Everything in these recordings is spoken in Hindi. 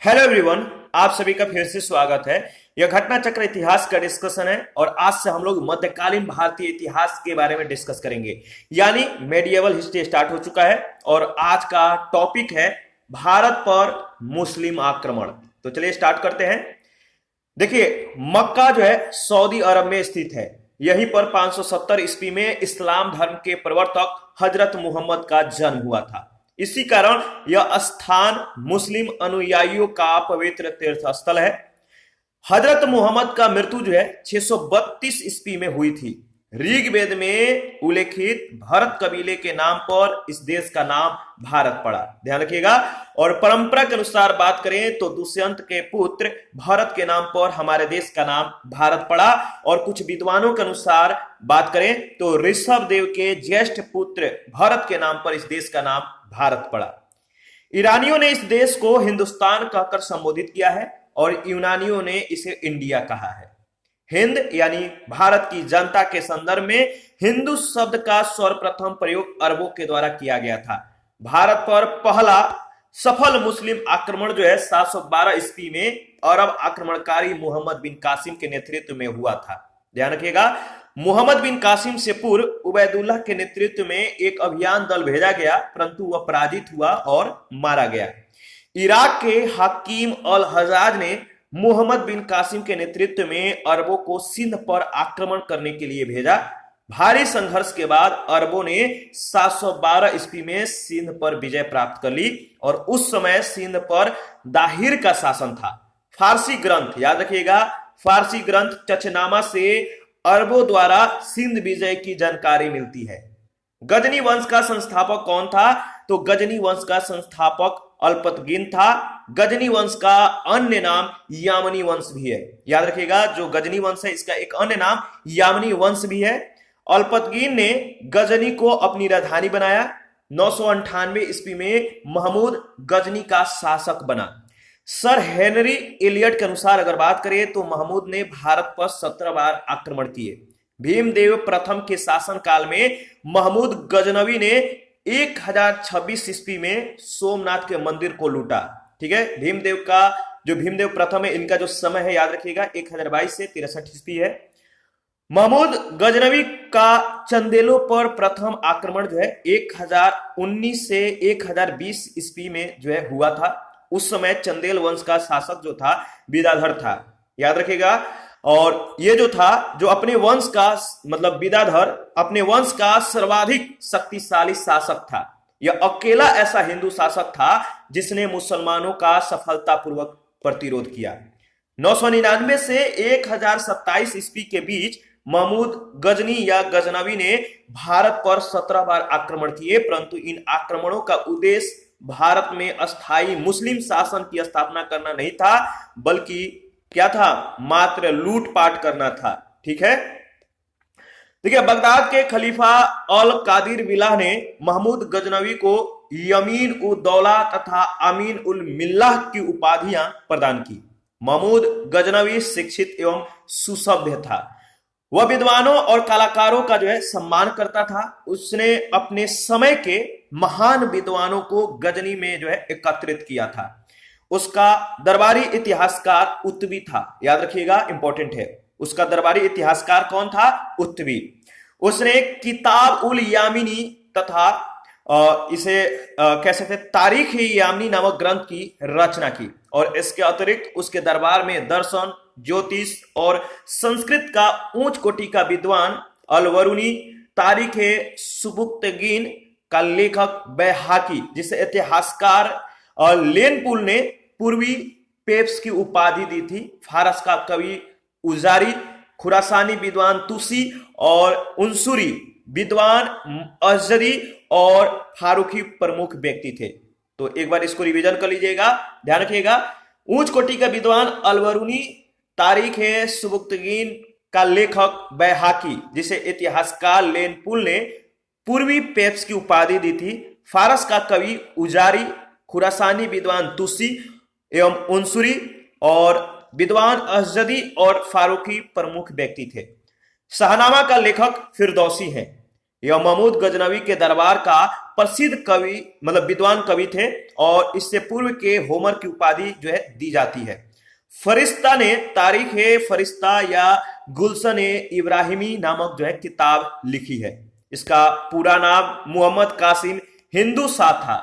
हेलो एवरीवन, आप सभी का फिर से स्वागत है। यह घटना चक्र इतिहास का डिस्कशन है और आज से हम लोग मध्यकालीन भारतीय इतिहास के बारे में डिस्कस करेंगे। यानी मेडिएवल हिस्ट्री स्टार्ट हो चुका है और आज का टॉपिक है भारत पर मुस्लिम आक्रमण। तो चलिए स्टार्ट करते हैं। देखिए, मक्का जो है सऊदी अरब में स्थित है। यहीं पर 570 ईस्वी में इस्लाम धर्म के प्रवर्तक हजरत मोहम्मद का जन्म हुआ था। इसी कारण यह स्थान मुस्लिम अनुयायियों का पवित्र तीर्थ स्थल है। हजरत मोहम्मद का मृत्यु जो है 632 ईस्वी में हुई थी। ऋग्वेद में उल्लेखित भरत कबीले के नाम पर इस देश का नाम भारत पड़ा। ध्यान रखिएगा। और परंपरा के अनुसार बात करें तो दुष्यंत के पुत्र भरत के नाम पर हमारे देश का नाम भारत पड़ा। और कुछ विद्वानों के अनुसार बात करें तो ऋषभ देव के ज्येष्ठ पुत्र भरत के नाम पर इस देश का नाम भारत पड़ा। ईरानियों ने इस देश को हिंदुस्तान कहकर संबोधित किया है और यूनानियों ने इसे इंडिया कहा है। हिंद यानी भारत की जनता के संदर्भ में हिंदू शब्द का सर्वप्रथम प्रयोग अरबों के द्वारा किया गया था। भारत पर पहला सफल मुस्लिम आक्रमण जो है 712 ईस्वी में अरब आक्रमणकारी मोहम्मद बिन कासिम के नेतृत्व में हुआ था। ध्यान रखिएगा, मोहम्मद बिन कासिम से पूर्व उबैदुल्लाह के नेतृत्व में एक अभियान दल भेजा गया, परंतु वह पराजित हुआ और मारा गया। इराक के हकीम अल हजाज ने मोहम्मद बिन कासिम के नेतृत्व में अरबों को सिंध पर आक्रमण करने के लिए भेजा। भारी संघर्ष के बाद अरबों ने 712 ईस्वी में सिंध पर विजय प्राप्त कर ली और उस समय सिंध पर दाहिर का शासन था। फारसी ग्रंथ याद रखिएगा, फारसी ग्रंथ चचनामा से अरबों द्वारा सिंध विजय की जानकारी मिलती है। गजनी वंश का संस्थापक कौन था? तो गजनी वंश का संस्थापक अल्पतगिन था। गजनी वंश का अन्य नाम यामनी वंश भी है। याद रखिएगा, जो गजनी वंश है इसका एक अन्य नाम यामनी वंश भी है। अल्पतगिन ने गजनी को अपनी राजधानी बनाया। 998 ईस्वी में महमूद गजनी का शासक बना। सर हेनरी एलियट के अनुसार अगर बात करें तो महमूद ने भारत पर 17 बार आक्रमण किए। भीमदेव प्रथम के शासन काल में महमूद गजनवी ने 1026 ईस्वी में सोमनाथ के मंदिर को लूटा। ठीक है, भीमदेव प्रथम है, इनका जो समय है याद रखिएगा 1022 से 63 ईस्वी है। महमूद गजनवी का चंदेलों पर प्रथम आक्रमण जो है 1019 से 1020 ईस्वी में जो है हुआ था। उस समय चंदेल वंश का शासक जो था विदाधर था। याद रखिएगा। और ये जो था, जो अपने वंश का मतलब विदाधर अपने वंश का सर्वाधिक शक्तिशाली शासक था। यह अकेला ऐसा हिंदू शासक था जिसने मुसलमानों का सफलतापूर्वक प्रतिरोध किया। 999 से 1027 ईस्वी के बीच महमूद गजनी या गजनवी ने भारत पर 17 बार आक्रमण किए, परंतु इन आक्रमणों का उद्देश्य भारत में अस्थायी मुस्लिम शासन की स्थापना करना नहीं था, बल्कि क्या था? मात्र लूटपाट करना था। ठीक है। देखिए, बगदाद के खलीफा अल कादिर बिलाह ने महमूद गजनवी को यमीन उद दौला तथा अमीन उल मिल्लाह की उपाधियां प्रदान की। महमूद गजनवी शिक्षित एवं सुसभ्य था। वह विद्वानों और कलाकारों का जो है सम्मान करता था। उसने अपने समय के महान विद्वानों को गजनी में जो है एकत्रित किया था। उसका दरबारी इतिहासकार उत्तवी था। याद रखिएगा, इंपॉर्टेंट है। उसका दरबारी इतिहासकार कौन था? उत्तवी। उसने किताब उल यामिनी तथा इसे कह सकते तारीख ए यामिनी नामक ग्रंथ की रचना की। और इसके अतिरिक्त उसके दरबार में दर्शन, ज्योतिष और संस्कृत का उच्च कोटि का विद्वान अलवरुनी, तारीख ए सुबुक्तगीन का लेखक बैहाकी, जिसे इतिहासकार लेनपुल ने पूर्वी पेप्स की उपाधि दी थी, फारस का कवि उजारी, खुरासानी विद्वान तुसी और उनसुरी विद्वान अजरी और फारूकी प्रमुख व्यक्ति थे। तो एक बार इसको रिवीजन कर लीजिएगा, ध्यान रखिएगा। उच्च कोटि का विद्वान अलवरुनी, तारीख है सुबुक्तगीन का लेखक बैहाकी, जिसे इतिहासकार लेनपुल ने पूर्वी पेप्स की उपाधि दी थी, फारस का कवि उजारी, खुरासानी विद्वान तुसी एवं उनसुरी और विद्वान अजदी और फारूकी प्रमुख व्यक्ति थे। शाहनामा का लेखक फिरदौसी है। यह महमूद गजनवी के दरबार का प्रसिद्ध कवि मतलब विद्वान कवि थे और इससे पूर्व के होमर की उपाधि जो है दी जाती है। फरिश्ता ने तारीख ए फरिश्ता या गुलशन ए इब्राहिमी नामक जो है किताब लिखी है। इसका पूरा नाम मोहम्मद कासिम हिंदू शाह था।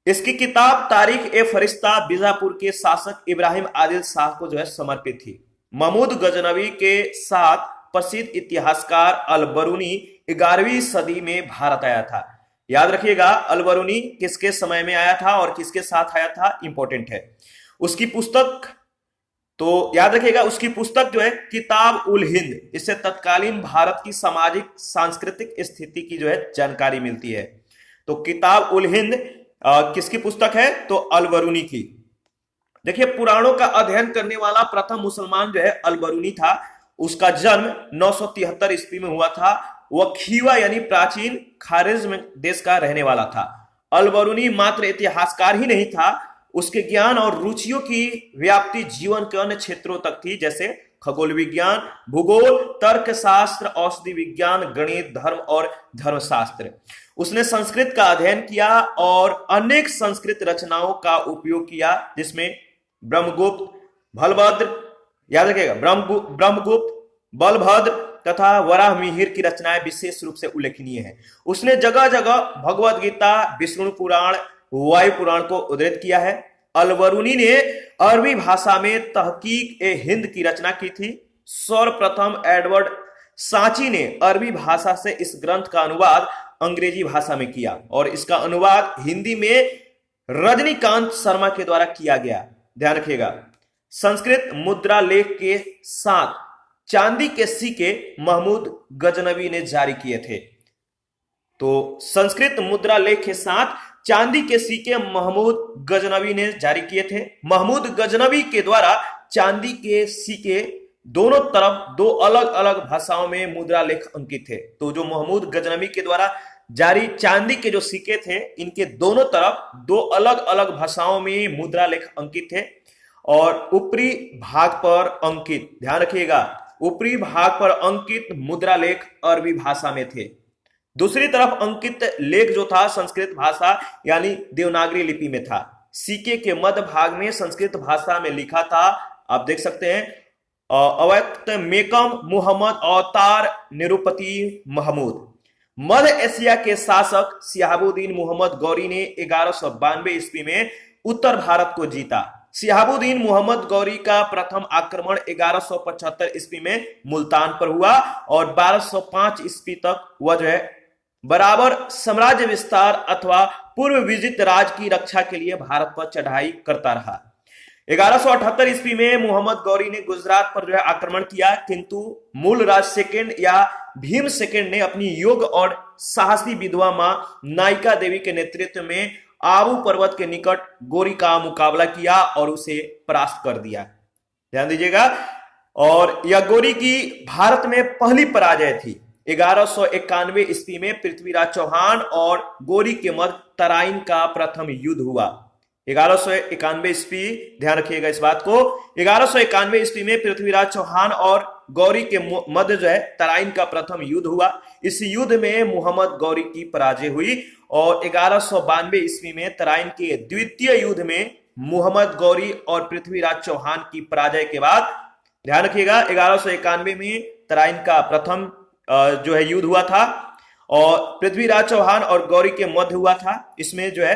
इसकी किताब तारीख ए फरिश्ता बीजापुर के शासक इब्राहिम आदिल शाह को जो है समर्पित थी। महमूद गजनवी के साथ प्रसिद्ध इतिहासकार अल-बरूनी 11वीं सदी में भारत आया था। याद रखिएगा अल-बरूनी किसके समय में आया था और किसके साथ आया था, इंपॉर्टेंट है। उसकी पुस्तक तो याद रखिएगा, उसकी पुस्तक जो है किताब उल हिंद, इससे तत्कालीन भारत की सामाजिक सांस्कृतिक स्थिति की जो है जानकारी मिलती है। तो किताब उल हिंद किसकी पुस्तक है, तो अल-बरूनी की। देखिए पुराणों का अध्ययन करने वाला प्रथम मुसलमान जो है अल-बरूनी था। उसका जन्म 973 ईस्वी में हुआ था। वह खीवा यानी प्राचीन खारिज्म देश का रहने वाला था। अल-बरूनी मात्र इतिहासकार ही नहीं था, उसके ज्ञान और रुचियों की व्याप्ति जीवन के अन्य क्षेत्रों तक थी, जैसे खगोल विज्ञान, भूगोल, तर्कशास्त्र, औषधि विज्ञान, गणित, धर्म और धर्मशास्त्र। उसने संस्कृत का अध्ययन किया और अनेक संस्कृत रचनाओं का उपयोग किया, जिसमें ब्रह्मगुप्त, बलभद्र, याद रखिएगा ब्रह्मगुप्त, बलभद्र तथा वराह मिहिर की रचनाएं विशेष रूप से उल्लेखनीय है। उसने जगह जगह भगवद गीता, विष्णु पुराण, वायु पुराण को उद्धृत किया है। अल-बरूनी ने अरबी भाषा में तहकीक ए हिंद की रचना की थी। सर्वप्रथम एडवर्ड सांची ने अरबी भाषा से इस ग्रंथ का अनुवाद अंग्रेजी भाषा में किया और इसका अनुवाद हिंदी में रजनीकांत शर्मा के द्वारा किया गया। ध्यान रखिएगा, संस्कृत मुद्रा लेख के साथ चांदी के सिक्के महमूद गजनवी ने जारी किए थे। तो संस्कृत मुद्रा लेख के साथ चांदी के सिक्के महमूद गजनवी ने जारी किए थे। महमूद गजनवी के द्वारा चांदी के सिक्के दोनों तरफ दो अलग अलग भाषाओं में मुद्रा लेख अंकित थे। तो जो महमूद गजनवी के द्वारा जारी चांदी के जो सिक्के थे, इनके दोनों तरफ दो अलग अलग भाषाओं में मुद्रा लेख अंकित थे और ऊपरी भाग पर अंकित, ध्यान रखिएगा, ऊपरी भाग पर अंकित मुद्रा लेख अरबी भाषा में थे। दूसरी तरफ अंकित लेख जो था संस्कृत भाषा यानी देवनागरी लिपि में था। सिक्के के मध्य भाग में संस्कृत भाषा में लिखा था, आप देख सकते हैं, अवैक्त मेकम मुहम्मद अवतार निरुपति महमूद। मध्य एशिया के शासक सिहाबुद्दीन मुहम्मद गौरी ने 1192 ईस्वी में उत्तर भारत को जीता। सिहाबुद्दीन मुहम्मद गौरी का प्रथम आक्रमण 1175 ईस्वी में मुल्तान पर हुआ और 1205 ईस्वी तक वह जो है बराबर साम्राज्य विस्तार अथवा पूर्व विजित राज की रक्षा के लिए भारत पर चढ़ाई करता रहा। 1178 ईस्वी में मोहम्मद गौरी ने गुजरात पर जो है आक्रमण किया, किंतु मूलराज सेकंड या भीम सेकंड ने अपनी योग्य और साहसी विधवा मां नायिका देवी के नेतृत्व में आबू पर्वत के निकट गौरी का मुकाबला किया और उसे परास्त कर दिया। ध्यान दीजिएगा, और यह गौरी की भारत में पहली पराजय थी। 1191 ईस्वी में पृथ्वीराज चौहान और गौरी के मध्य तराइन का प्रथम युद्ध हुआ। 1191 ईस्वी, ध्यान रखिएगा इस बात को, 1191 ईस्वी में पृथ्वीराज चौहान और गौरी के मध्य जो है तराइन का प्रथम युद्ध हुआ। इस युद्ध में मोहम्मद गौरी की पराजय हुई और 1192 ईस्वी में तराइन के द्वितीय युद्ध में मोहम्मद गौरी और पृथ्वीराज चौहान की पराजय के बाद, ध्यान रखिएगा, 1191 में तराइन का प्रथम जो है युद्ध हुआ था और पृथ्वीराज चौहान और गौरी के मध्य हुआ था। इसमें जो है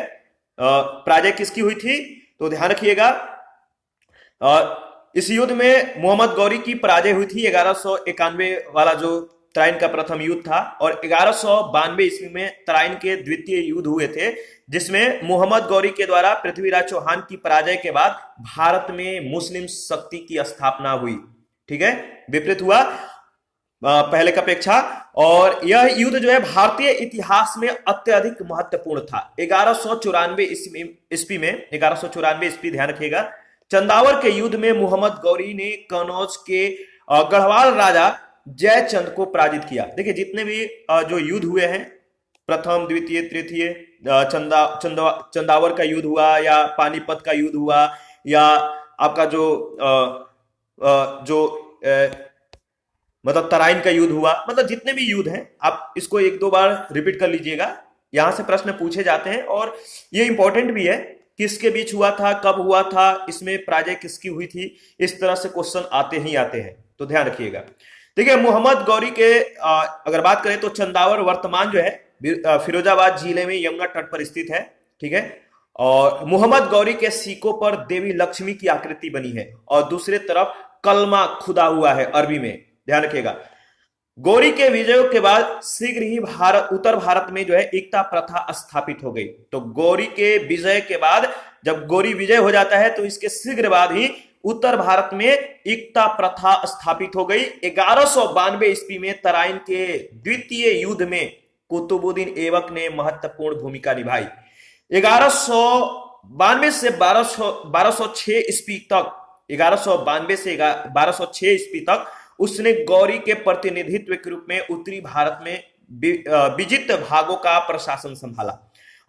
पराजय किसकी हुई थी, तो ध्यान रखिएगा, इस युद्ध में मोहम्मद गौरी की पराजय हुई थी। 1191 वाला जो तराइन का प्रथम युद्ध था और 1192 ईस्वी में तराइन के द्वितीय युद्ध हुए थे, जिसमें मोहम्मद गौरी के द्वारा पृथ्वीराज चौहान की पराजय के बाद भारत में मुस्लिम शक्ति की स्थापना हुई। ठीक है, विपरीत हुआ पहले का अपेक्षा, और यह युद्ध जो है भारतीय इतिहास में अत्यधिक महत्वपूर्ण था। 1194 ईस्वी में 1194 ईस्वी, ध्यान रखिएगा, चंदावर के युद्ध में मोहम्मद गौरी ने कनौज के गढ़वाल राजा जयचंद को पराजित किया। देखिए जितने भी जो युद्ध हुए हैं, प्रथम, द्वितीय, तृतीय, चंदावर का युद्ध हुआ या पानीपत का युद्ध हुआ या आपका जो मतलब तराइन का युद्ध हुआ, मतलब जितने भी युद्ध हैं आप इसको एक दो बार रिपीट कर लीजिएगा, यहां से प्रश्न पूछे जाते हैं और ये इंपॉर्टेंट भी है, किसके बीच हुआ था, कब हुआ था, इसमें पराजय किसकी हुई थी, इस तरह से क्वेश्चन आते ही आते हैं, तो ध्यान रखिएगा। देखिए मोहम्मद गौरी के अगर बात करें तो चंदावर वर्तमान जो है फिरोजाबाद जिले में यमुना तट पर स्थित है, ठीक है। और मोहम्मद गौरी के सिक्कों पर देवी लक्ष्मी की आकृति बनी है और दूसरे तरफ कलमा खुदा हुआ है अरबी में, ध्यान रखिएगा। गौरी के विजयों के बाद शीघ्र ही उत्तर भारत में जो है एकता प्रथा स्थापित हो गई। तो गौरी के विजय के बाद, जब गौरी विजय हो जाता है तो इसके शीघ्र बाद ही उत्तर भारत में एकता प्रथा स्थापित हो गई। 1192 ईस्वी में तराइन के द्वितीय युद्ध में कुतुबुद्दीन ऐबक ने महत्वपूर्ण भूमिका निभाई। 1192 से 1206 ईस्वी तक, 1192 से 1206 ईस्वी तक उसने गौरी के प्रतिनिधित्व के रूप में उत्तरी भारत में विजित भागों का प्रशासन संभाला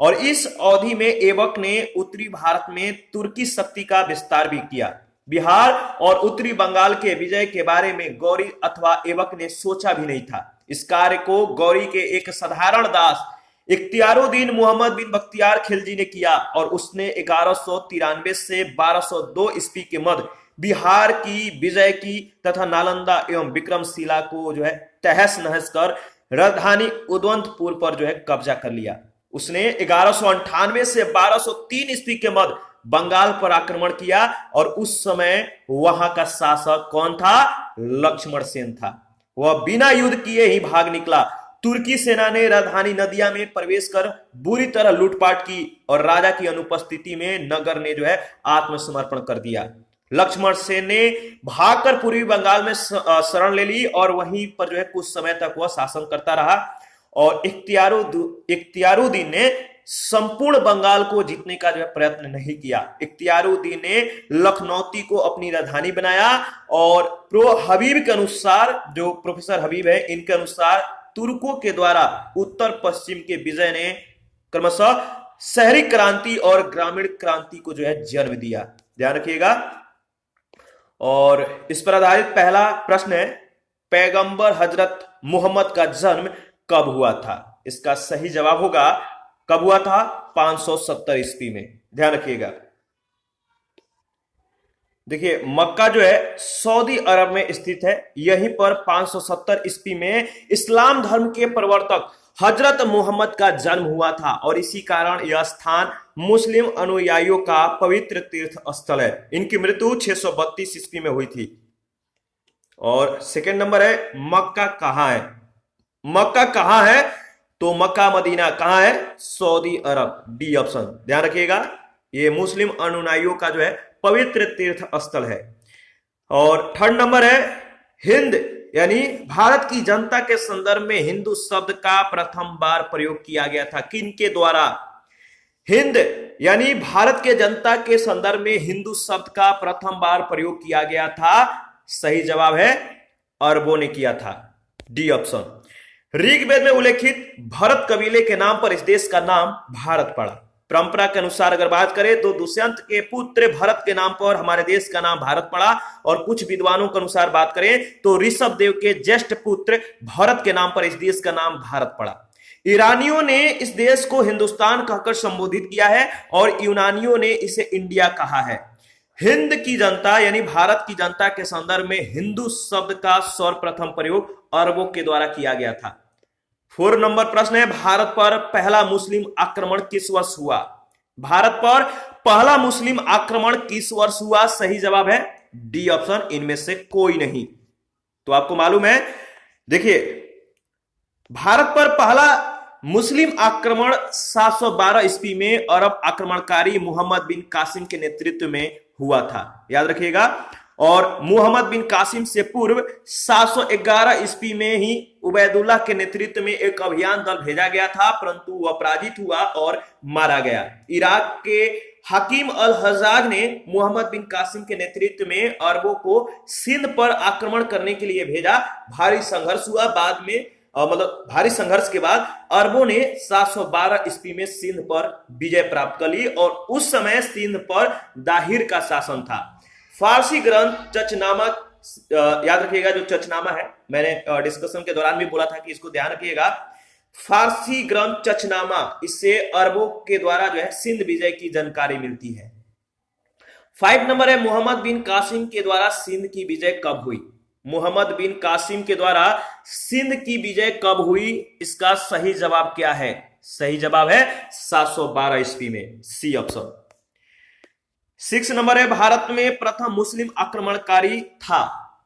और इस अवधि में ऐबक ने उत्तरी भारत में तुर्की शक्ति का विस्तार भी किया। बिहार और उत्तरी बंगाल के विजय के बारे में गौरी अथवा ऐबक ने सोचा भी नहीं था। इस कार्य को गौरी के एक साधारण दास इख्तियारुद्दीन मोहम्मद बिन बख्तियार खिलजी ने किया और उसने 1193 से 1202 ईस्वी के मध्य बिहार की विजय की तथा नालंदा एवं विक्रमशिला को जो है तहस नहस कर राजधानी उदवंतपुर पर जो है कब्जा कर लिया। उसने 1198 से 1203 ईस्वी के मध्य बंगाल पर आक्रमण किया और उस समय वहां का शासक कौन था? लक्ष्मण सेन था। वह बिना युद्ध किए ही भाग निकला। तुर्की सेना ने राजधानी नदिया में प्रवेश कर बुरी तरह लूटपाट की और राजा की अनुपस्थिति में नगर ने जो है आत्मसमर्पण कर दिया। लक्ष्मण सेन ने भागकर पूर्वी बंगाल में शरण ले ली और वहीं पर जो है कुछ समय तक वह शासन करता रहा और इख्तियारुद्दीन ने संपूर्ण बंगाल को जीतने का जो है प्रयत्न नहीं किया। इख्तियारुद्दीन ने लखनौती को अपनी राजधानी बनाया और हबीब के अनुसार, जो प्रोफेसर हबीब है, इनके अनुसार तुर्कों के द्वारा उत्तर पश्चिम के विजय ने क्रमशः शहरी क्रांति और ग्रामीण क्रांति को जो है जन्म दिया। ध्यान रखिएगा। और इस पर आधारित पहला प्रश्न है, पैगंबर हजरत मोहम्मद का जन्म कब हुआ था? इसका सही जवाब होगा, कब हुआ था? 570 ईस्वी में। ध्यान रखिएगा। देखिए मक्का जो है सऊदी अरब में स्थित है। यहीं पर 570 ईस्वी में इस्लाम धर्म के प्रवर्तक हजरत मोहम्मद का जन्म हुआ था और इसी कारण यह स्थान मुस्लिम अनुयायियों का पवित्र तीर्थ स्थल है। इनकी मृत्यु 632 ईस्वी में हुई थी। और सेकंड नंबर है, मक्का कहां है? मक्का कहां है? तो मक्का मदीना कहां है? सऊदी अरब, डी ऑप्शन। ध्यान रखिएगा, ये मुस्लिम अनुयायियों का जो है पवित्र तीर्थ स्थल है। और थर्ड नंबर है, हिंद यानी भारत की जनता के संदर्भ में हिंदू शब्द का प्रथम बार प्रयोग किया गया था। किनके द्वारा? हिंद यानी भारत के जनता के संदर्भ में हिंदू शब्द का प्रथम बार प्रयोग किया गया था। सही जवाब है, अरबों ने किया था, डी ऑप्शन। ऋग्वेद में उल्लेखित भरत कबीले के नाम पर इस देश का नाम भारत पड़ा। परंपरा के अनुसार अगर बात करें तो दुष्यंत के पुत्र भरत के नाम पर हमारे देश का नाम भारत पड़ा और कुछ विद्वानों के अनुसार बात करें तो ऋषभ देव के ज्येष्ठ पुत्र भरत के नाम पर इस देश का नाम भारत पड़ा। ईरानियों ने इस देश को हिंदुस्तान कहकर संबोधित किया है और यूनानियों ने इसे इंडिया कहा है। हिंद की जनता यानी भारत की जनता के संदर्भ में हिंदू शब्द का सर्वप्रथम प्रयोग अरबों के द्वारा किया गया था। 4 नंबर प्रश्न है, भारत पर पहला मुस्लिम आक्रमण किस वर्ष हुआ? भारत पर पहला मुस्लिम आक्रमण किस वर्ष हुआ? सही जवाब है डी ऑप्शन, इनमें से कोई नहीं। तो आपको मालूम है, देखिए भारत पर पहला मुस्लिम आक्रमण 712 ईस्वी में अरब आक्रमणकारी मोहम्मद बिन कासिम के नेतृत्व में हुआ था, याद रखिएगा। और मोहम्मद बिन कासिम से पूर्व 711 ईस्वी में ही उबैदुल्लाह के नेतृत्व में एक अभियान दल भेजा गया था, परंतु वह पराजित हुआ और मारा गया। इराक के हकीम अल हज्जाज ने मोहम्मद बिन कासिम के नेतृत्व में अरबों को सिंध पर आक्रमण करने के लिए भेजा। भारी संघर्ष हुआ, बाद में भारी संघर्ष के बाद अरबों ने 712 ईस्वी में सिंध पर विजय प्राप्त कर ली और उस समय सिंध पर दाहिर का शासन था। फारसी ग्रंथ चचनामा, याद रखिएगा जो चचनामा है, मैंने डिस्कशन के दौरान भी बोला था कि इसको ध्यान रखिएगा। फारसी ग्रंथ चचनामा, इससे अरबों के द्वारा जो है सिंध विजय की जानकारी मिलती है। 5 नंबर है, मोहम्मद बिन कासिम के द्वारा सिंध की विजय कब हुई? मोहम्मद बिन कासिम के द्वारा सिंध की विजय कब हुई? इसका सही जवाब क्या है? सही जवाब है 712 ईस्वी में, सी ऑप्शन। 6 नंबर है, भारत में प्रथम मुस्लिम आक्रमणकारी था।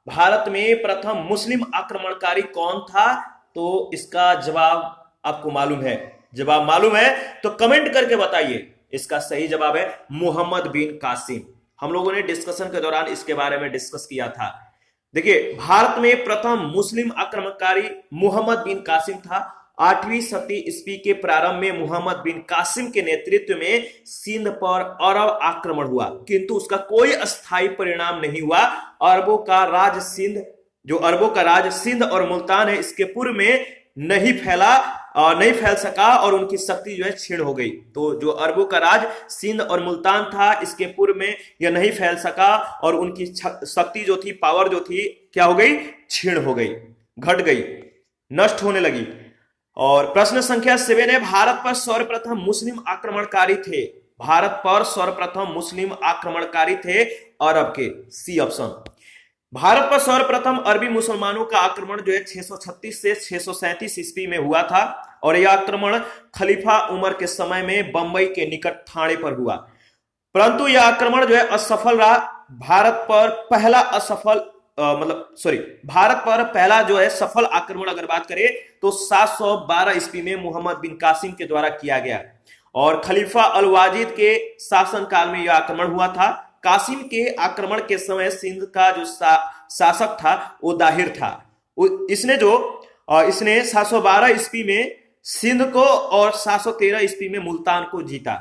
भारत में प्रथम मुस्लिम आक्रमणकारी कौन था? तो इसका जवाब आपको मालूम है? जवाब मालूम है तो कमेंट करके बताइए। इसका सही जवाब है मोहम्मद बिन कासिम। हम लोगों ने डिस्कशन के दौरान इसके बारे में डिस्कस किया था। देखिए, भारत में प्रथम मुस्लिम आक्रमणकारी मोहम्मद बिन कासिम था। 8वीं सदी ईस्वी के प्रारंभ में मोहम्मद बिन कासिम के नेतृत्व में सिंध पर अरब आक्रमण हुआ, किंतु उसका कोई अस्थायी परिणाम नहीं हुआ। अरबों का राज सिंध और मुल्तान है, इसके पूर्व में नहीं फैल सका और उनकी शक्ति जो है क्षीण हो गई। तो जो अरबों का राज सिंध और मुल्तान था, इसके पूर्व में यह नहीं फैल सका और उनकी शक्ति जो थी, पावर जो थी, क्या हो गई? क्षीण हो गई, घट गई, नष्ट होने लगी। और प्रश्न संख्या 7 है, भारत पर सर्वप्रथम मुस्लिम आक्रमणकारी थे। भारत पर सर्वप्रथम मुस्लिम आक्रमणकारी थे अरब के, सी ऑप्शन। भारत पर सर्वप्रथम अरबी मुसलमानों का आक्रमण जो है 636 से 637 ईस्वी में हुआ था और यह आक्रमण खलीफा उमर के समय में बंबई के निकट थाने पर हुआ, परंतु यह आक्रमण जो है असफल रहा। भारत पर पहला जो है सफल आक्रमण अगर बात करें तो 712 ईस्वी में मोहम्मद बिन कासिम के द्वारा किया गया और खलीफा अल वाजिद के शासनकाल में यह आक्रमण हुआ था। कासिम के आक्रमण के समय सिंध का जो शासक था वो दाहिर था। इसने 712 ईस्वी में सिंध को और 713 ईस्वी में मुल्तान को जीता।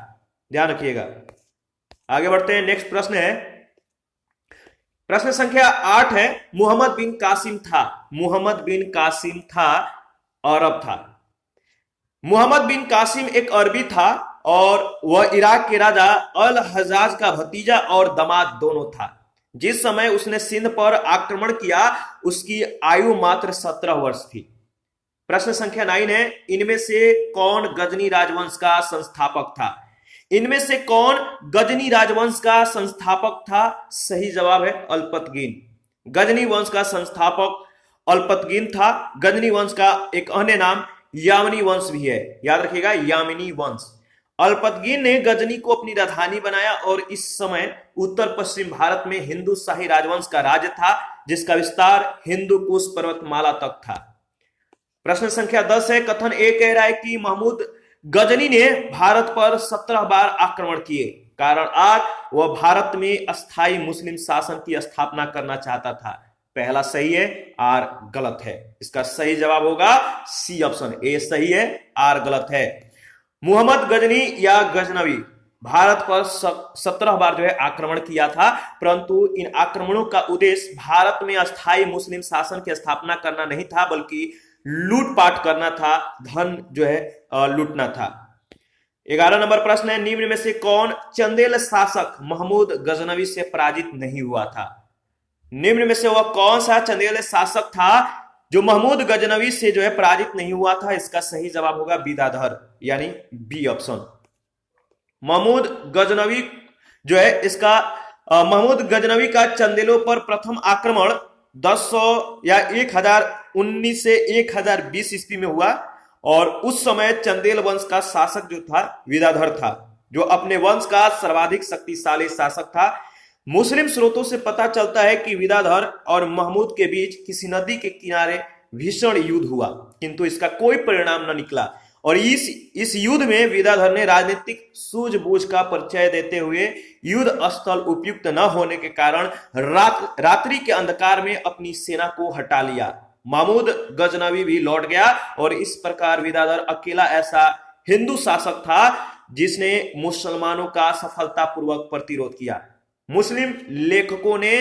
ध्यान रखिएगा। आगे बढ़ते हैं। नेक्स्ट प्रश्न है, प्रश्न संख्या 8 है, मोहम्मद बिन कासिम था अरब था। मोहम्मद बिन कासिम एक अरबी था और वह इराक के राजा अल हज्जाज का भतीजा और दामाद दोनों था। जिस समय उसने सिंध पर आक्रमण किया उसकी आयु मात्र 17 वर्ष थी। प्रश्न संख्या 9 है, इनमें से कौन गजनी राजवंश का संस्थापक था? इनमें से कौन गजनी राजवंश का संस्थापक था? सही जवाब है अल्पतगीन। गजनी वंश का संस्थापक अल्पतगीन था। गजनी वंश का एक अन्य नाम यामिनी वंश भी है, याद रखिएगा, यामिनी वंश। अल्पतगीन ने गजनी को अपनी राजधानी बनाया और इस समय उत्तर पश्चिम भारत में हिंदू शाही राजवंश का राज्य था, जिसका विस्तार हिंदू कुश पर्वतमाला तक था। प्रश्न संख्या 10 है, कथन ए कह रहा है कि महमूद गजनी ने भारत पर 17 बार आक्रमण किए, कारण आर वह भारत में अस्थायी मुस्लिम शासन की स्थापना करना चाहता था। पहला सही है, आर गलत है। इसका सही जवाब होगा सी ऑप्शन, ए सही है, आर गलत है। मोहम्मद गजनी या गजनवी भारत पर 17 बार जो है आक्रमण किया था, परंतु इन आक्रमणों का उद्देश्य भारत में अस्थायी मुस्लिम शासन की स्थापना करना नहीं था, बल्कि लूटपाट करना था, धन जो है लूटना था। 11 नंबर प्रश्न है, निम्न में से कौन चंदेल शासक महमूद गजनवी से पराजित नहीं हुआ था? निम्न में से वह कौन सा चंदेल शासक था जो महमूद गजनवी से जो है पराजित नहीं हुआ था? इसका सही जवाब होगा विदाधर, यानी बी ऑप्शन। महमूद गजनवी जो है इसका महमूद गजनवी का चंदेलों पर प्रथम आक्रमण 1000 या 1019 से 1020 ईस्वी में हुआ और उस समय चंदेल वंश का शासक जो था विदाधर था, जो अपने वंश का सर्वाधिक शक्तिशाली शासक था। मुस्लिम स्रोतों से पता चलता है कि विदाधर और महमूद के बीच किसी नदी के किनारे भीषण युद्ध हुआ, किंतु इसका कोई परिणाम न निकला और इस युद्ध में विदाधर ने राजनीतिक सूझबूझ का परिचय देते हुए युद्ध स्थल उपयुक्त न होने के कारण रात्रि के अंधकार में अपनी सेना को हटा लिया। महमूद गजनवी भी लौट गया और इस प्रकार विदाधर अकेला ऐसा हिंदू शासक था जिसने मुसलमानों का सफलतापूर्वक प्रतिरोध किया। मुस्लिम लेखकों ने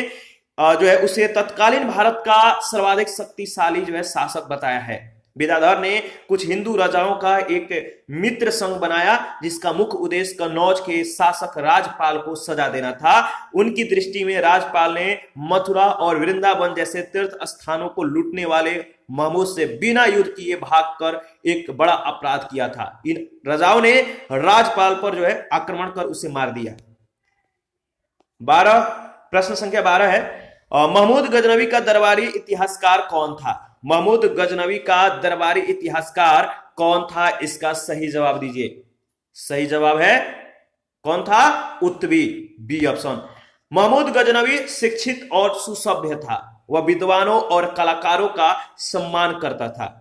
जो है उसे तत्कालीन भारत का सर्वाधिक शक्तिशाली जो है शासक बताया है। विद्याधर ने कुछ हिंदू राजाओं का एक मित्र संघ बनाया जिसका मुख्य उद्देश्य कन्नौज के शासक राजपाल को सजा देना था। उनकी दृष्टि में राजपाल ने मथुरा और वृंदावन जैसे तीर्थ स्थानों को लूटने वाले महमूद से बिना युद्ध किए भागकर एक बड़ा अपराध किया था। इन राजाओं ने राजपाल पर जो है आक्रमण कर उसे मार दिया। 12 प्रश्न संख्या 12 है महमूद गजनवी का दरबारी इतिहासकार कौन था? महमूद गजनवी का दरबारी इतिहासकार कौन था? इसका सही जवाब दीजिए। सही जवाब है कौन था? उत्तवी, बी ऑप्शन। महमूद गजनवी शिक्षित और सुसभ्य था। वह विद्वानों और कलाकारों का सम्मान करता था।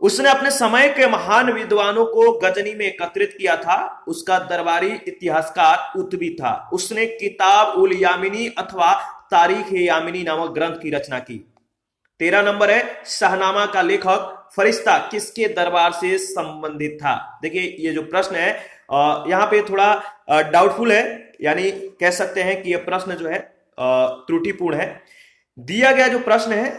उसने अपने समय के महान विद्वानों को गजनी में एकत्रित किया था। उसका दरबारी इतिहासकार उत्तवी था। उसने किताब उल यामिनी अथवा तारीख ए यामिनी नामक ग्रंथ की रचना की। 13 नंबर है शाहनामा का लेखक फरिश्ता किसके दरबार से संबंधित था? देखिए ये जो प्रश्न है यहाँ पे थोड़ा डाउटफुल है, यानी कह सकते हैं कि यह प्रश्न जो है त्रुटिपूर्ण है। दिया गया जो प्रश्न है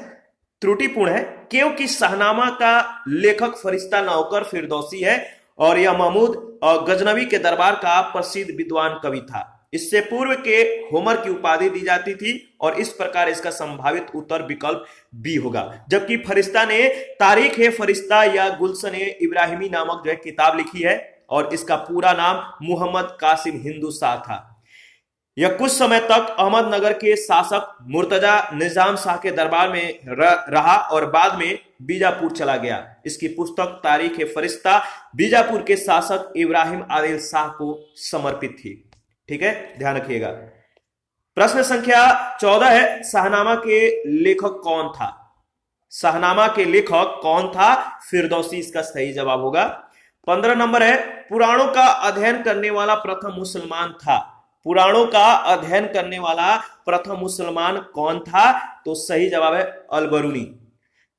त्रुटिपूर्ण है क्योंकि शाहनामा का लेखक फरिश्ता नौकर फिरदौसी है और यह महमूद गजनवी के दरबार का प्रसिद्ध विद्वान कवि था। इससे पूर्व के होमर की उपाधि दी जाती थी और इस प्रकार इसका संभावित उत्तर विकल्प बी होगा। जबकि फरिश्ता ने तारीख ए फरिश्ता या गुलशन ए इब्राहिमी नामक जो है किताब लिखी है और इसका पूरा नाम मुहम्मद कासिम हिंदू शाह था। यह कुछ समय तक अहमदनगर के शासक मुर्तजा निजाम शाह के दरबार में रहा और बाद में बीजापुर चला गया। इसकी पुस्तक तारीख ए फरिश्ता बीजापुर के शासक इब्राहिम आदिल शाह को समर्पित थी। ठीक है, ध्यान रखिएगा। प्रश्न संख्या 14 है शाहनामा के लेखक कौन था? शाहनामा के लेखक कौन था? फिरदौसी इसका सही जवाब होगा। 15 नंबर है पुराणों का अध्ययन करने वाला प्रथम मुसलमान था। पुराणों का अध्ययन करने वाला प्रथम मुसलमान कौन था? तो सही जवाब है अलबरूनी।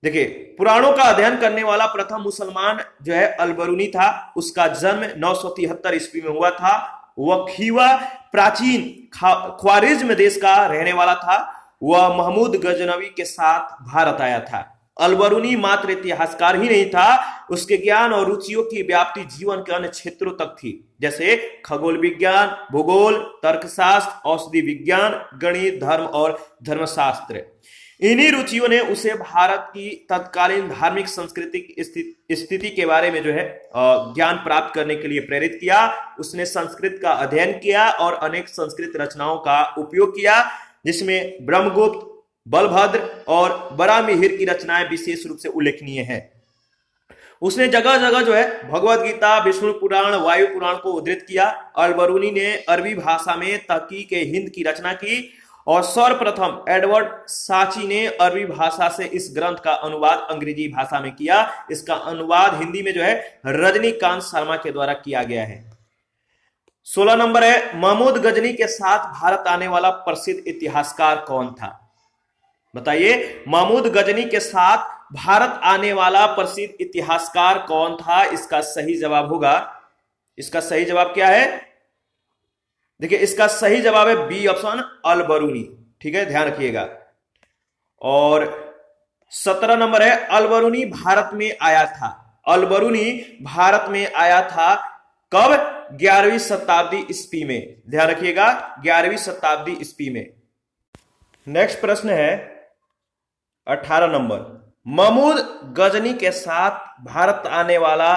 देखिए पुराणों का अध्ययन करने वाला प्रथम मुसलमान जो है अलबरूनी था। उसका जन्म 973 ईस्वी में हुआ था। वह खीवा प्राचीन ख्वारिज्म देश का रहने वाला था। वह महमूद गजनवी के साथ भारत आया था। अलबरूनी मात्र इतिहासकार ही नहीं था, उसके ज्ञान और रुचियों की व्याप्ति जीवन के अन्य क्षेत्रों तक थी, जैसे खगोल विज्ञान, भूगोल, तर्कशास्त्र, औषधि विज्ञान, गणित, धर्म और धर्मशास्त्र। इन्हीं रुचियों ने उसे भारत की तत्कालीन धार्मिक सांस्कृतिक स्थिति के बारे में जो है ज्ञान प्राप्त करने के लिए प्रेरित किया। उसने संस्कृत का अध्ययन किया और अनेक संस्कृत रचनाओं का उपयोग किया, जिसमें ब्रह्मगुप्त, बलभद्र और बरामिहिर की रचनाएं विशेष रूप से उल्लेखनीय हैं। उसने जगह जगह जो है भगवद गीता, विष्णु पुराण, वायु पुराण को उद्धृत किया। अलबरूनी ने अरबी भाषा में तहकीक हिंद की रचना की और सर्वप्रथम एडवर्ड साची ने अरबी भाषा से इस ग्रंथ का अनुवाद अंग्रेजी भाषा में किया। इसका अनुवाद हिंदी में जो है रजनीकांत शर्मा के द्वारा किया गया है। 16 नंबर है महमूद गजनी के साथ भारत आने वाला प्रसिद्ध इतिहासकार कौन था? बताइए महमूद गजनी के साथ भारत आने वाला प्रसिद्ध इतिहासकार कौन था? इसका सही जवाब होगा, इसका सही जवाब क्या है? देखिए इसका सही जवाब है बी ऑप्शन अलबरूनी। ठीक है, ध्यान रखिएगा। और 17 नंबर है अलबरूनी भारत में आया था। अलबरूनी भारत में आया था कब? 11वीं शताब्दी ईस्वी में। ध्यान रखिएगा 11वीं शताब्दी ईस्वी में। नेक्स्ट प्रश्न है 18 नंबर महमूद गजनी के साथ भारत आने वाला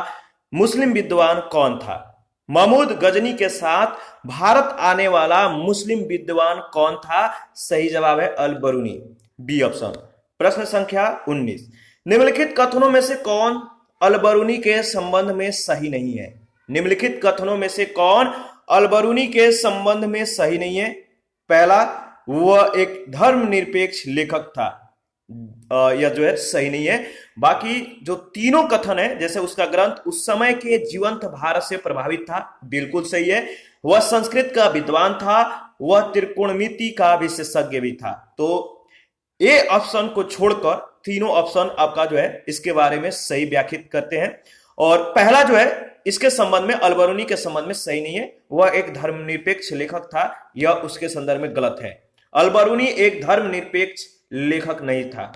मुस्लिम विद्वान कौन था? महमूद गजनी के साथ भारत आने वाला मुस्लिम विद्वान कौन था? सही जवाब है अलबरूनी, बी ऑप्शन। प्रश्न संख्या 19 निम्नलिखित कथनों में से कौन अलबरूनी के संबंध में सही नहीं है? निम्नलिखित कथनों में से कौन अलबरूनी के संबंध में सही नहीं है? पहला, वह एक धर्मनिरपेक्ष लेखक था, यह जो है सही नहीं है। बाकी जो तीनों कथन है, जैसे उसका ग्रंथ उस समय के जीवंत भारत से प्रभावित था, बिल्कुल सही है। वह संस्कृत का विद्वान था, वह त्रिकोणमिति का विशेषज्ञ भी था। तो ए ऑप्शन को छोड़कर तीनों ऑप्शन आपका जो है इसके बारे में सही व्याख्यात करते हैं। और पहला जो है इसके संबंध में अलबरूनी के संबंध में सही नहीं है, वह एक धर्मनिरपेक्ष लेखक था, यह उसके संदर्भ में गलत है। अलबरूनी एक धर्मनिरपेक्ष लेखक नहीं था।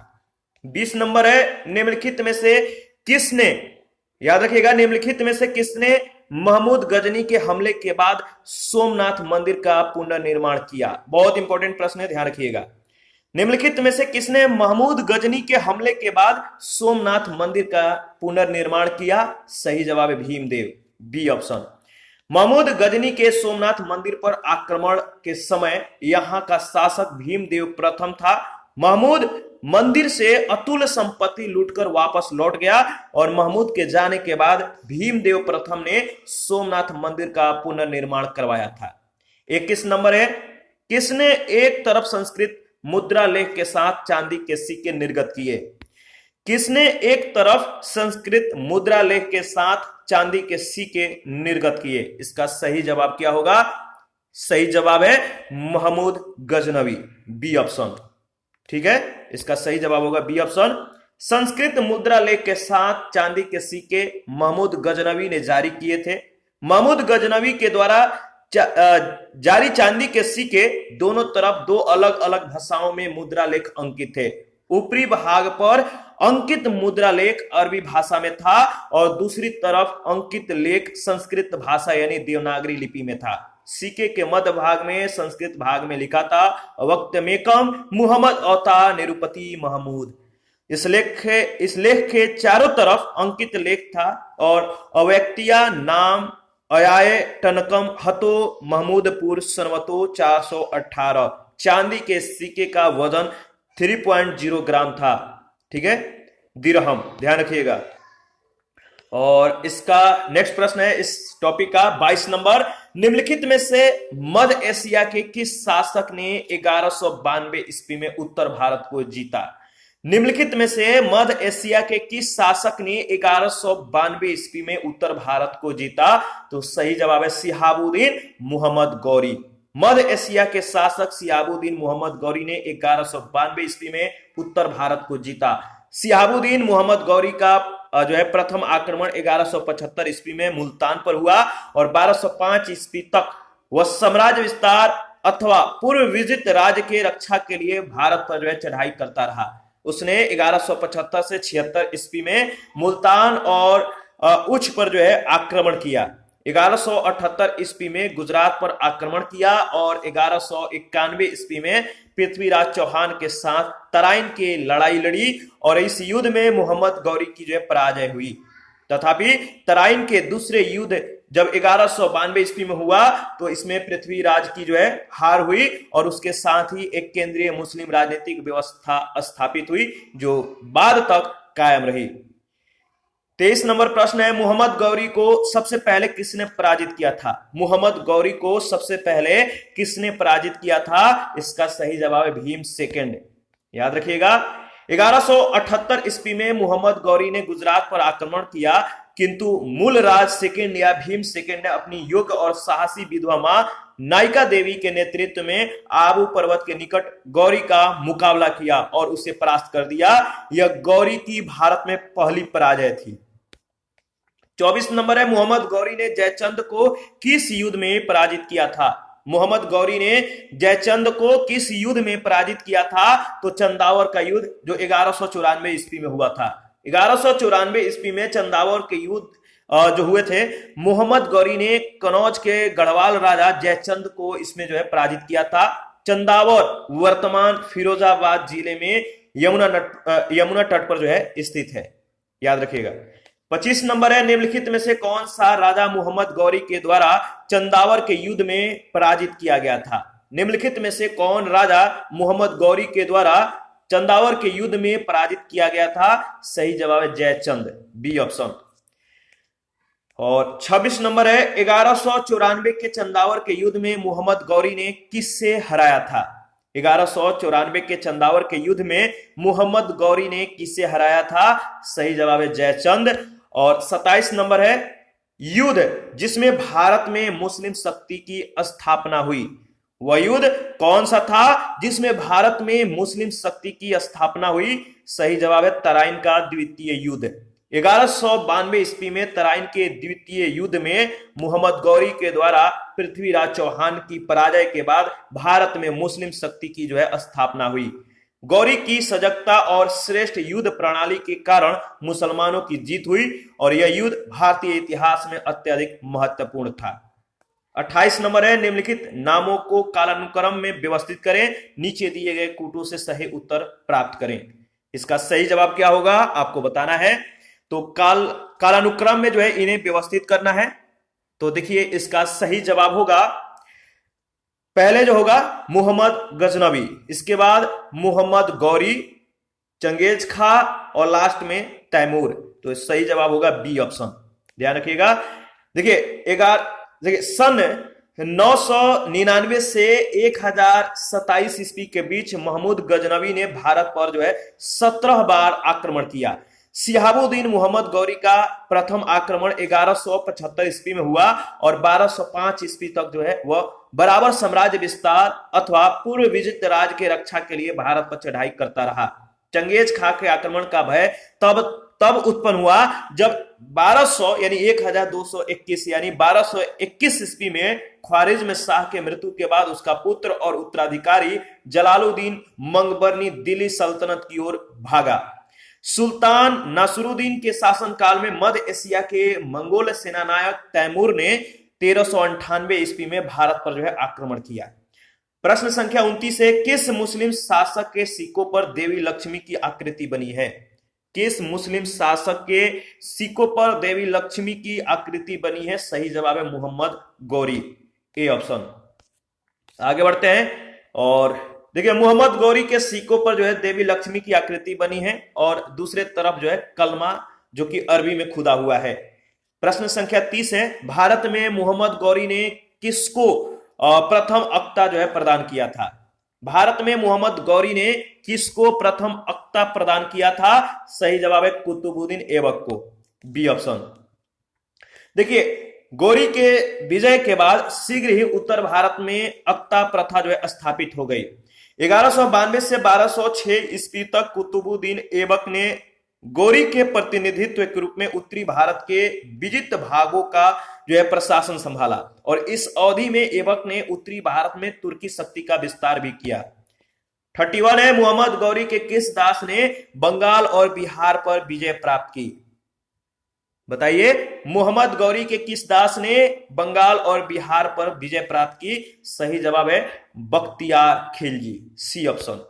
20 नंबर है निम्नलिखित में से किसने, याद रखिएगा, निम्नलिखित में से किसने महमूद गजनी के हमले के बाद सोमनाथ मंदिर का पुनर्निर्माण किया? बहुत इंपॉर्टेंट प्रश्न है, ध्यान रखिएगा। निम्नलिखित में से किसने महमूद गजनी के हमले के बाद सोमनाथ मंदिर का पुनर्निर्माण किया? सही जवाब है भीमदेव, बी ऑप्शन। महमूद गजनी के सोमनाथ मंदिर पर आक्रमण के समय यहां का शासक भीमदेव प्रथम था। महमूद मंदिर से अतुल संपत्ति लूटकर वापस लौट गया और महमूद के जाने के बाद भीमदेव प्रथम ने सोमनाथ मंदिर का पुनर्निर्माण करवाया था। 21 नंबर है, किसने एक तरफ संस्कृत मुद्रा लेख के साथ चांदी के सिक्के निर्गत किए? किसने एक तरफ संस्कृत मुद्रा लेख के साथ चांदी के सिक्के निर्गत किए? इसका सही जवाब क्या होगा? सही जवाब है महमूद गजनवी, बी ऑप्शन। ठीक है, इसका सही जवाब होगा बी ऑप्शन। संस्कृत मुद्रा लेख के साथ चांदी के सिक्के महमूद गजनवी ने जारी किए थे। महमूद गजनवी के द्वारा जारी चांदी के सिक्के दोनों तरफ दो अलग अलग भाषाओं में मुद्रा लेख अंकित थे। ऊपरी भाग पर अंकित मुद्रा लेख अरबी भाषा में था और दूसरी तरफ अंकित लेख संस्कृत भाषा यानी देवनागरी लिपि में था। सिक्के के मध्य भाग में संस्कृत भाग में लिखा था वक्त में कम मुहम्मद औता निरुपति महमूद। इस लेख के चारों तरफ अंकित लेख था और अव्यक्तिया नाम अयाय टनकम हतो महमूदपुर सनवतो 418। चांदी के सिक्के का वजन 3.0 ग्राम था। ठीक है, दिरहम, ध्यान रखिएगा। और इसका नेक्स्ट प्रश्न है इस टॉपिक का 22 नंबर, निम्नलिखित में से मध्य एशिया के किस शासक ने 1192 ईस्वी में उत्तर भारत को जीता? निम्नलिखित में से मध्य एशिया के किस शासक ने 1192 ईस्वी में उत्तर भारत को जीता? तो सही जवाब है शिहाबुद्दीन मुहम्मद गौरी। मध्य एशिया के शासक शिहाबुद्दीन मुहम्मद गौरी ने 1192 ईस्वी में उत्तर भारत को जीता। शिहाबुद्दीन मुहम्मद गौरी का जो है प्रथम आक्रमण 1175 ईस्वी में मुल्तान पर हुआ और 1205 ईस्वी तक वह साम्राज्य विस्तार अथवा पूर्व विजित राज्य के रक्षा के लिए भारत पर जो है चढ़ाई करता रहा। उसने 1175 से 76 ईस्वी में मुल्तान और उच्च पर जो है आक्रमण किया। 1178 ईस्वी में गुजरात पर आक्रमण किया और 1191 ईस्वी में पृथ्वीराज चौहान के साथ तराइन की लड़ाई लड़ी और इस युद्ध में मुहम्मद गौरी की जो है पराजय हुई। तथापि तराइन के दूसरे युद्ध जब 1192 ईस्वी में हुआ तो इसमें पृथ्वीराज की जो है हार हुई और उसके साथ ही एक केंद्रीय मुस्लिम राजनीतिक व्यवस्था स्थापित हुई जो बाद तक कायम रही। 23 नंबर प्रश्न है, मुहम्मद गौरी को सबसे पहले किसने पराजित किया था? मुहम्मद गौरी को सबसे पहले किसने पराजित किया था? इसका सही जवाब है भीम सेकंड, याद रखिएगा। 1178 ईस्वी में मुहम्मद गौरी ने गुजरात पर आक्रमण किया किंतु मूलराज सेकंड या भीम सेकंड ने अपनी योग्य और साहसी विधवा मां नायिका देवी के नेतृत्व में आबू पर्वत के निकट गौरी का मुकाबला किया और उसे परास्त कर दिया। यह गौरी की भारत में पहली पराजय थी। 24 नंबर है, मोहम्मद गौरी ने जयचंद को किस युद्ध में पराजित किया था? मोहम्मद गौरी ने जयचंद को किस युद्ध में पराजित किया था? तो चंदावर का युद्ध जो 1194 ईस्वी में हुआ था। 1194 ईस्वी में चंदावर के युद्ध जो हुए थे, मोहम्मद गौरी ने कनौज के गढ़वाल राजा जयचंद को इसमें जो है पराजित किया था। चंदावर वर्तमान फिरोजाबाद जिले में यमुना तट पर जो है स्थित है, याद रखिएगा। 25 नंबर है, निम्नलिखित में से कौन सा राजा मोहम्मद गौरी के द्वारा चंदावर के युद्ध में पराजित किया गया था? निम्नलिखित में से कौन राजा मोहम्मद गौरी के द्वारा चंदावर के युद्ध में पराजित किया गया था? सही जवाब है जयचंद, बी ऑप्शन। और 26 नंबर है, 1194 के चंदावर के युद्ध में मोहम्मद गौरी ने किससे हराया था? 1194 के चंदावर के युद्ध में मोहम्मद गौरी ने किससे हराया था? सही जवाब है जयचंद। और 27 नंबर है, युद्ध जिसमें भारत में मुस्लिम शक्ति की स्थापना हुई, वह युद्ध कौन सा था जिसमें भारत में मुस्लिम शक्ति की स्थापना हुई? सही जवाब है तराइन का द्वितीय युद्ध। 1192 ईस्वी में तराइन के द्वितीय युद्ध में मोहम्मद गौरी के द्वारा पृथ्वीराज चौहान की पराजय के बाद भारत में मुस्लिम शक्ति की जो है स्थापना हुई। गौरी की सजगता और श्रेष्ठ युद्ध प्रणाली के कारण मुसलमानों की जीत हुई और यह युद्ध भारतीय इतिहास में अत्यधिक महत्वपूर्ण था। 28 नंबर है, निम्नलिखित नामों को कालानुक्रम में व्यवस्थित करें, नीचे दिए गए कूटों से सही उत्तर प्राप्त करें। इसका सही जवाब क्या होगा आपको बताना है। तो कालानुक्रम में जो है इन्हें व्यवस्थित करना है। तो देखिए इसका सही जवाब होगा, पहले जो होगा मोहम्मद गजनवी, इसके बाद मोहम्मद गौरी, चंगेज खा और लास्ट में तैमूर। तो सही जवाब होगा बी ऑप्शन, ध्यान रखिएगा। देखिए सन 999 से 1027 ईस्वी के बीच महमूद गजनवी ने भारत पर जो है 17 बार आक्रमण किया। शिहाबुद्दीन मोहम्मद गौरी का प्रथम आक्रमण 1175 ईस्वी में हुआ और 1205 ईस्वी तक जो है वह बराबर साम्राज्य विस्तार अथवा पूर्व विजित राज के रक्षा के लिए भारत पर चढ़ाई करता रहा। चंगेज खा के आक्रमण का भय तब उत्पन्न हुआ जब 1200 यानी 1221 यानी 1221 ईस्वी में ख्वारिज्म शाह के मृत्यु के बाद उसका पुत्र और उत्तराधिकारी जलालुद्दीन मंगबरनी दिल्ली सल्तनत की ओर भागा। सुल्तान नासरुद्दीन के शासनकाल में मध्य एशिया के मंगोल सेनानायक तैमूर ने 1398 ईस्वी में भारत पर जो है आक्रमण किया। प्रश्न संख्या 29 है, किस मुस्लिम शासक के सिक्कों पर देवी लक्ष्मी की आकृति बनी है? किस मुस्लिम शासक के सिक्कों पर देवी लक्ष्मी की आकृति बनी है? सही जवाब है मोहम्मद गौरी, ए ऑप्शन। आगे बढ़ते हैं और देखिए मोहम्मद गौरी के सिक्कों पर जो है देवी लक्ष्मी की आकृति बनी है और दूसरे तरफ जो है कलमा जो कि अरबी में खुदा हुआ है। प्रश्न संख्या 30 है, भारत में मोहम्मद गौरी ने किसको प्रथम अक्ता जो है प्रदान किया था? भारत में मोहम्मद गौरी ने किसको प्रथम अक्ता प्रदान किया था? सही जवाब है कुतुबुद्दीन ऐबक को, बी ऑप्शन। देखिए गौरी के विजय के बाद शीघ्र ही उत्तर भारत में अक्ता प्रथा जो है स्थापित हो गई। 1192 से 1206 ईस्वी तक कुतुबुद्दीन ऐबक ने गौरी के प्रतिनिधित्व के रूप में उत्तरी भारत के विजित भागों का जो है प्रशासन संभाला और इस अवधि में ऐबक ने उत्तरी भारत में तुर्की शक्ति का विस्तार भी किया। 31 है, मोहम्मद गौरी के किस दास ने बंगाल और बिहार पर विजय प्राप्त की? बताइए, मोहम्मद गौरी के किस दास ने बंगाल और बिहार पर विजय प्राप्त की? सही जवाब है बख्तियार खिलजी, सी ऑप्शन।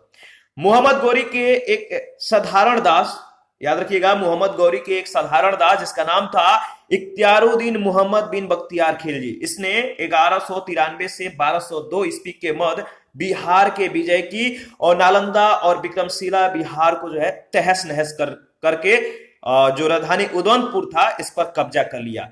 मोहम्मद गौरी के एक साधारण दास, याद रखिएगा मोहम्मद गौरी के एक साधारण दास जिसका नाम था इख्तियारुद्दीन मोहम्मद बिन बख्तियार खिलजी, इसने 1193 से 1202 ईस्वी के मध्य बिहार के विजय की और नालंदा और विक्रमशिला बिहार को जो है तहस नहस करके जो राजधानी उदयपुर था इस पर कब्जा कर लिया।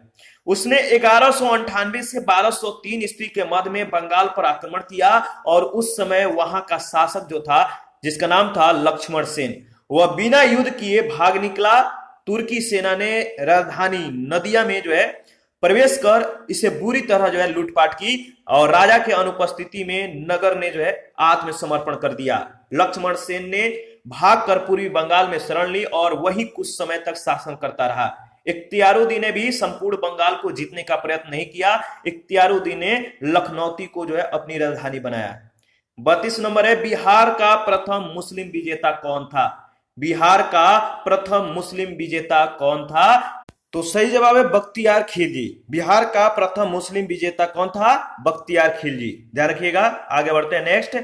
उसने 1198 से 1203 ईस्वी के मध्य में बंगाल पर आक्रमण किया और उस समय वहां का शासक जो था जिसका नाम था लक्ष्मण सेन, वह बिना युद्ध किए भाग निकला। तुर्की सेना ने राजधानी नदिया में जो है प्रवेश कर इसे बुरी तरह जो है लूटपाट की और राजा के अनुपस्थिति में नगर ने जो है आत्मसमर्पण कर दिया। लक्ष्मण सेन ने भागकर पूर्वी बंगाल में शरण ली और वही कुछ समय तक शासन करता रहा। इख्तियारुद्दीन ने भी संपूर्ण बंगाल को जीतने का प्रयत्न नहीं किया। इख्तियारुद्दीन ने लखनौती को जो है अपनी राजधानी बनाया। 32 नंबर है, बिहार का प्रथम मुस्लिम विजेता कौन था? बिहार का प्रथम मुस्लिम विजेता कौन था? तो सही जवाब है बख्तियार खिलजी। बिहार का प्रथम मुस्लिम विजेता कौन था? बख्तियार खिलजी, ध्यान रखिएगा। आगे बढ़ते हैं नेक्स्ट।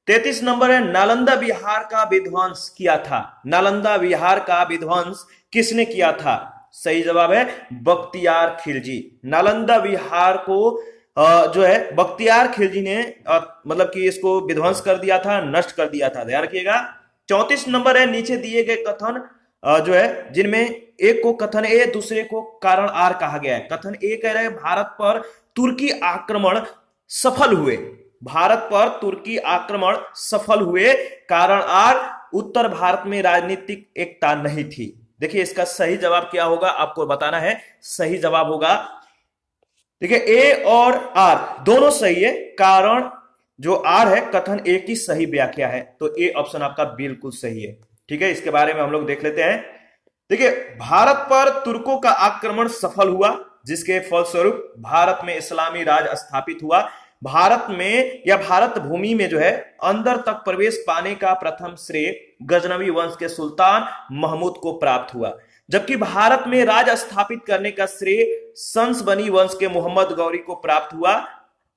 33 नंबर है, नालंदा बिहार का विध्वंस किया था। नालंदा बिहार का विध्वंस किसने किया था? सही जवाब है बख्तियार खिलजी। नालंदा बिहार को जो है बख्तियार खिलजी ने मतलब कि इसको विध्वंस कर दिया था, नष्ट कर दिया था, ध्यान रखिएगा। 34 नंबर है, नीचे दिए गए कथन जो है जिनमें एक को कथन ए दूसरे को कारण आर कहा गया है। कथन ए कह रहे हैं भारत पर तुर्की आक्रमण सफल हुए, भारत पर तुर्की आक्रमण सफल हुए, कारण आर उत्तर भारत में राजनीतिक एकता नहीं थी। देखिए इसका सही जवाब क्या होगा आपको बताना है। सही जवाब होगा, देखिए ए और आर दोनों सही है, कारण जो आर है कथन ए की सही व्याख्या है, तो ए ऑप्शन आपका बिल्कुल सही है। ठीक है, इसके बारे में हम लोग देख लेते हैं। देखिए भारत पर तुर्कों का आक्रमण सफल हुआ जिसके फलस्वरूप भारत में इस्लामी राज स्थापित हुआ। भारत में या भारत भूमि में जो है अंदर तक प्रवेश पाने का प्रथम श्रेय गजनवी वंश के सुल्तान महमूद को प्राप्त हुआ, जबकि भारत में राज स्थापित करने का श्रेय सन्सबनी वंश के मोहम्मद गौरी को प्राप्त हुआ।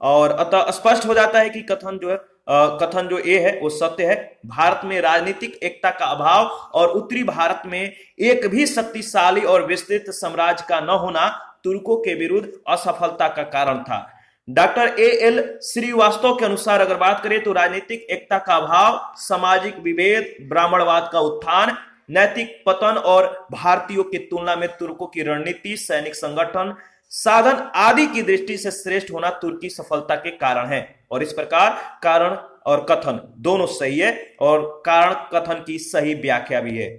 और अतः स्पष्ट हो जाता है कि कथन जो ये है वो सत्य है। भारत में राजनीतिक एकता का अभाव और उत्तरी भारत में एक भी शक्तिशाली और विस्तृत साम्राज्य का न होना तुर्कों के विरुद्ध असफलता का कारण था। Doctor A.L. श्रीवास्तव के अनुसार अगर बात करें तो राजनीतिक एकता का अभाव, सामाजिक विभेद, ब्राह्मणवाद का उत्थान, नैतिक पतन और भारतीयों की तुलना में तुर्कों की रणनीति, सैनिक संगठन, साधन आदि की दृष्टि से श्रेष्ठ होना तुर्की सफलता के कारण है। और इस प्रकार कारण और कथन दोनों सही है और कारण कथन की सही व्याख्या भी है।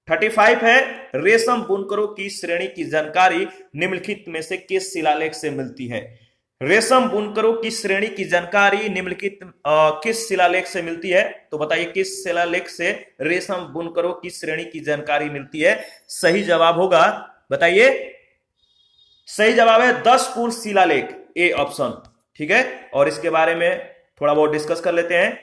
35 है, रेशम बुनकरों की श्रेणी की जानकारी निम्नलिखित में से किस शिलालेख से मिलती है? रेशम बुनकरों की श्रेणी की जानकारी निम्नलिखित किस शिलालेख से मिलती है? तो बताइए किस शिलालेख से रेशम बुनकरों की श्रेणी की जानकारी मिलती है? सही जवाब होगा, बताइए। सही जवाब है दसपुर शिलालेख, ए ऑप्शन, ठीक है। और इसके बारे में थोड़ा बहुत डिस्कस कर लेते हैं।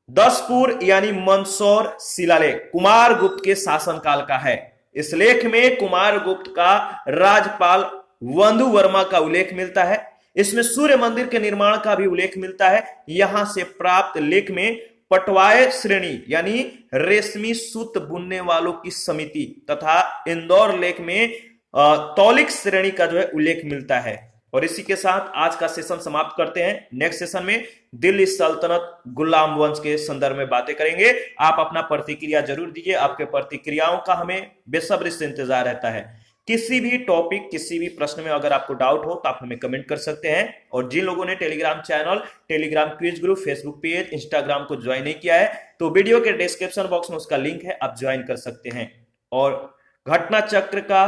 दसपुर यानी मंदसौर शिलालेख कुमार गुप्त के शासनकाल का है। इस लेख में कुमार गुप्त का राजपाल वंदु वर्मा का उल्लेख मिलता है। इसमें सूर्य मंदिर के निर्माण का भी उल्लेख मिलता है। यहां से प्राप्त लेख में पटवाए श्रेणी यानी रेशमी सूत बुनने वालों की समिति तथा इंदौर लेख में तौलिक श्रेणी का जो है उल्लेख मिलता है। और इसी के साथ आज का सेशन समाप्त करते हैं। नेक्स्ट सेशन में दिल्ली सल्तनत गुलाम वंश के संदर्भ में बातें करेंगे। आप अपना प्रतिक्रिया जरूर दीजिए, आपके प्रतिक्रियाओं का हमें बेसब्री से इंतजार रहता है। किसी भी टॉपिक, किसी भी प्रश्न में अगर आपको डाउट हो तो आप हमें कमेंट कर सकते हैं। और जिन लोगों ने Telegram channel, Telegram quiz group, Facebook page, Instagram को ज्वाइन नहीं किया है तो वीडियो के डिस्क्रिप्शन बॉक्स में उसका लिंक है, आप ज्वाइन कर सकते हैं। और घटना चक्र का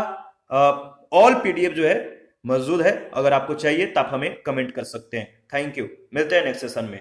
ऑल PDF जो है मौजूद है, अगर आपको चाहिए तो आप हमें कमेंट कर सकते हैं। थैंक यू, मिलते हैं नेक्स्ट सेशन में।